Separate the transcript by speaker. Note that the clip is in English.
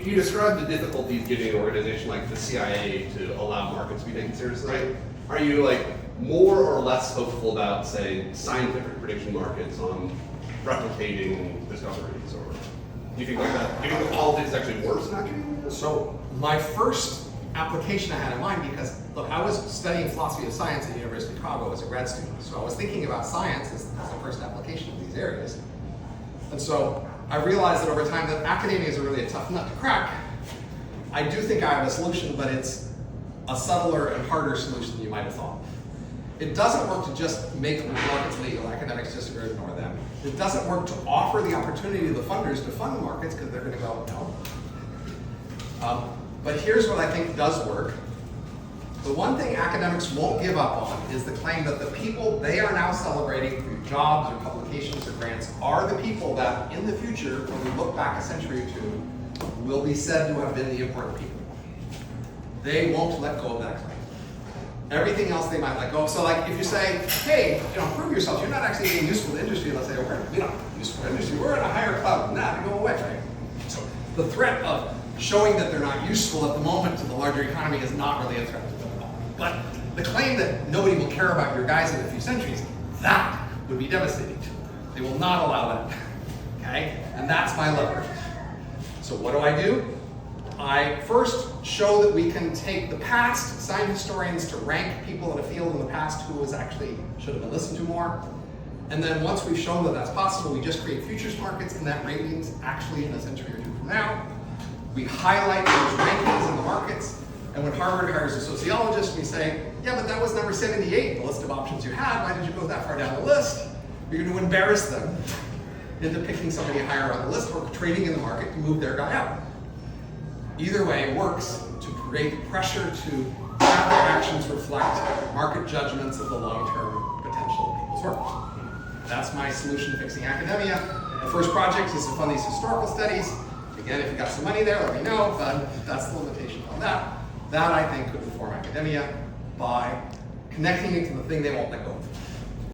Speaker 1: You described the difficulties getting an organization like the CIA to allow markets to be taken seriously.
Speaker 2: Right.
Speaker 1: Are you like more or less hopeful about, say, scientific prediction markets on replicating discoveries, or do you think like that? Do you think the politics is actually worse in that case?
Speaker 2: So my first application I had in mind, because look, I was studying philosophy of science at the University of Chicago as a grad student, so I was thinking about science as the first application of these areas. And so I realized that over time that academia is really a tough nut to crack. I do think I have a solution, but it's a subtler and harder solution than you might have thought. It doesn't work to just make markets legal. Academics just ignore them. It doesn't work to offer the opportunity to the funders to fund markets, because they're going to go, no. But here's what I think does work. The one thing academics won't give up on is the claim that the people they are now celebrating through jobs or publications or grants are the people that in the future, when we look back a century or two, will be said to have been the important people. They won't let go of that claim. Everything else they might let go of. So like if you say, hey, prove yourself, you're not actually being useful to industry, they'll say, we're not useful to industry, we're in a higher cloud than that, and go away, right? So the threat of showing that they're not useful at the moment to the larger economy is not really a threat to them at all. But the claim that nobody will care about your guys in a few centuries, that would be devastating to them. They will not allow that, okay? And that's my leverage. So what do? I first show that we can take the past, assign historians to rank people in a field in the past who should have been listened to more. And then once we've shown that that's possible, we just create futures markets in that ratings actually in a century or two from now. We highlight those rankings in the markets, and when Harvard hires a sociologist, we say, yeah, but that was number 78 in the list of options you had. Why did you go that far down the list? You're going to embarrass them into picking somebody higher on the list or trading in the market to move their guy out. Either way, it works to create pressure to have their actions reflect market judgments of the long-term potential of people's work. That's my solution to fixing academia. The first project is to fund these historical studies. Again, if you got some money there, let me know, but that's the limitation on that. That, I think, could reform academia by connecting it to the thing they won't let go of.